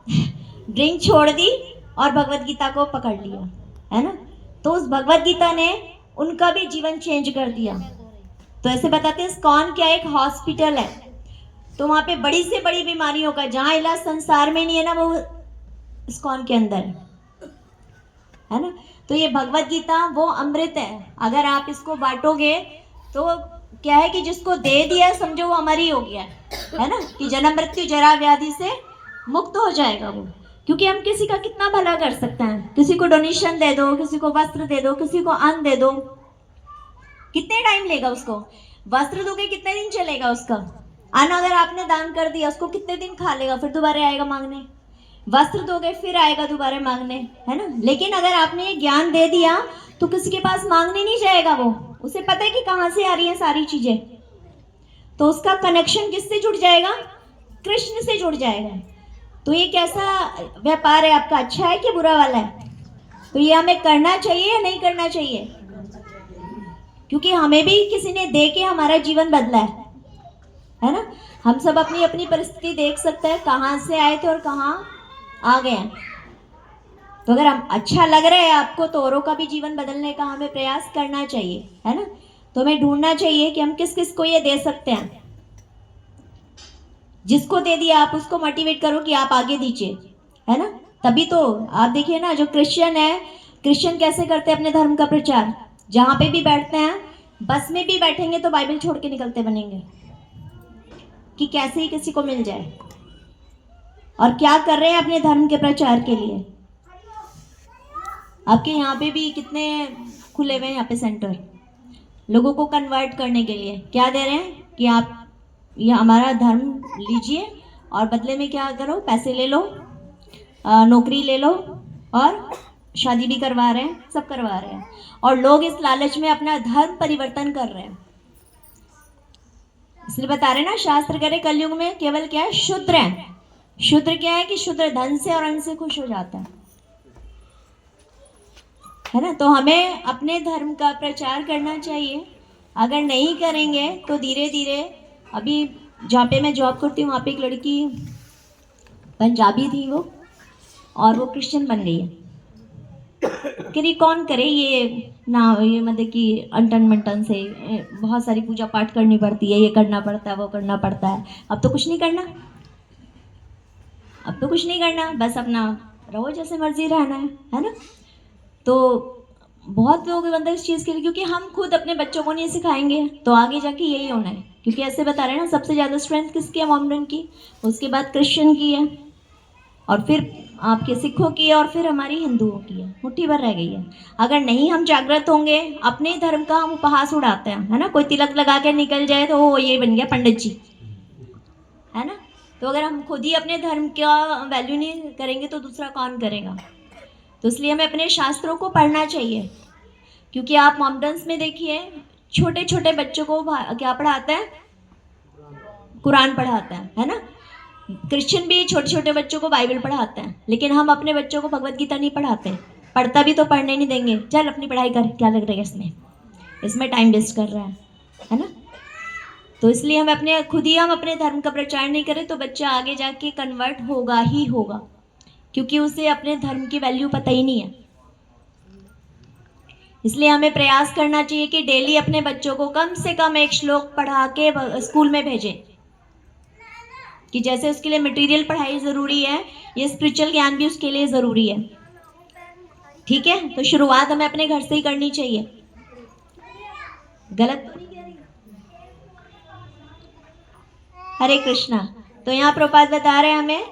Drink छोड़ दी और भगवत गीता को पकड़ लिया, है ना। तो उस भगवत गीता ने उनका भी जीवन चेंज कर दिया। तो ऐसे बताते हैं इस्कॉन क्या एक हॉस्पिटल है। तो वहां पे बड़ी से बड़ी बीमारियों का जहां इलाज संसार में नहीं है ना, वो इस्कॉन के अंदर है ना। तो ये भगवत गीता वो अमृत है, अगर आप इसको बांटोगे तो क्या है कि जिसको दे दिया समझो वो अमर ही हो गया है ना, कि जन्म मृत्यु जरा व्याधि से मुक्त हो जाएगा वो। क्योंकि हम किसी का कितना भला कर सकते हैं, किसी को डोनेशन दे दो, किसी को वस्त्र दे दो, किसी को अन्न दे दो, कितने टाइम लेगा उसको। वस्त्र दोगे कितने दिन चलेगा उसका। अन्न अगर आपने दान कर दिया उसको कितने दिन खा लेगा, फिर दोबारा आएगा मांगने। वस्त्र दोगे फिर आएगा दोबारा मांगने, है ना। लेकिन अगर आपने ये ज्ञान दे दिया तो किसी के पास मांगने नहीं जाएगा, वो उसे पता है कि कहां से आ रही है सारी चीजें। तो उसका कनेक्शन किससे जुड़ जाएगा, कृष्ण से जुड़ जाएगा। तो ये कैसा व्यापार है आपका, अच्छा है कि बुरा वाला है। तो ये हमें करना चाहिए या नहीं करना चाहिए, क्योंकि हमें भी किसी ने दे के हमारा जीवन बदला है ना। हम सब अपनी अपनी परिस्थिति देख सकते हैं, कहाँ से आए थे और कहाँ आ गए हैं। तो अगर हम अच्छा लग रहा है आपको तो औरों का भी जीवन बदलने का हमें प्रयास करना चाहिए, है ना। तो हमें ढूंढना चाहिए कि हम किस किस को ये दे सकते हैं। जिसको दे दिया आप उसको मोटिवेट करो कि आप आगे दीजिए, है ना। तभी तो आप देखिए ना, जो क्रिश्चियन है, क्रिश्चियन कैसे करते हैं अपने धर्म का प्रचार। जहां पे भी बैठते हैं, बस में भी बैठेंगे तो बाइबल छोड़ के निकलते बनेंगे कि कैसे ही किसी को मिल जाए। और क्या कर रहे हैं अपने धर्म के प्रचार के लिए। आपके यहाँ पे भी कितने खुले हुए हैं यहाँ पे सेंटर, लोगों को कन्वर्ट करने के लिए। क्या दे रहे हैं कि आप ये हमारा धर्म लीजिए और बदले में क्या करो, पैसे ले लो, नौकरी ले लो, और शादी भी करवा रहे हैं, सब करवा रहे हैं। और लोग इस लालच में अपना धर्म परिवर्तन कर रहे हैं। इसलिए बता रहे ना, शास्त्र करे कलयुग में केवल क्या है, शूद्र है। शूद्र क्या है कि शूद्र धन से और अन्न से खुश हो जाता है ना। तो हमें अपने धर्म का प्रचार करना चाहिए। अगर नहीं करेंगे तो धीरे धीरे, अभी जहाँ पे मैं जॉब करती हूँ वहाँ पे एक लड़की पंजाबी थी वो, और वो क्रिश्चियन बन गई है। कि कौन करे ये ना, ये मतलब कि अंटन मंटन से बहुत सारी पूजा पाठ करनी पड़ती है, ये करना पड़ता है, वो करना पड़ता है। अब तो कुछ नहीं करना, अब तो कुछ नहीं करना, बस अपना रहो जैसे मर्जी रहना है ना। तो बहुत लोग मतलब इस चीज़ के लिए, क्योंकि हम खुद अपने बच्चों को नहीं सिखाएंगे तो आगे जाके यही होना है। क्योंकि ऐसे बता रहे हैं ना, सबसे ज़्यादा स्ट्रेंथ किसकी है, मोमडन की, उसके बाद क्रिश्चियन की है, और फिर आपके सिखों की है, और फिर हमारी हिंदुओं की है, मुट्ठी भर रह गई है। अगर नहीं हम जागृत होंगे, अपने धर्म का हम उपहास उड़ाते हैं, है ना। कोई तिलक लगा के निकल जाए तो वो ये बन गया पंडित जी, है ना। तो अगर हम खुद ही अपने धर्म का वैल्यू नहीं करेंगे तो दूसरा कौन करेगा। तो इसलिए हमें अपने शास्त्रों को पढ़ना चाहिए। क्योंकि आप मॉमडन्स में देखिए, छोटे छोटे बच्चों को क्या पढ़ाता है, कुरान पढ़ाता है ना। क्रिश्चियन भी छोटे छोटे बच्चों को बाइबल पढ़ाते हैं, लेकिन हम अपने बच्चों को भगवत गीता नहीं पढ़ाते। पढ़ता भी तो पढ़ने नहीं देंगे, चल अपनी पढ़ाई कर, क्या लग रहा है इसमें, इसमें टाइम वेस्ट कर रहा है ना। तो इसलिए हम अपने खुद ही हम अपने धर्म का प्रचार नहीं करें तो बच्चा आगे जाके कन्वर्ट होगा ही होगा, क्योंकि उसे अपने धर्म की वैल्यू पता ही नहीं है। इसलिए हमें प्रयास करना चाहिए कि डेली अपने बच्चों को कम से कम एक श्लोक पढ़ा के स्कूल में भेजें। कि जैसे उसके लिए मटेरियल पढ़ाई जरूरी है, ये स्पिरिचुअल ज्ञान भी उसके लिए जरूरी है। ठीक है, तो शुरुआत हमें अपने घर से ही करनी चाहिए। गलत तो नहीं कह रही। हरे कृष्णा। तो यहाँ प्रभुपाद बता रहे हैं हमें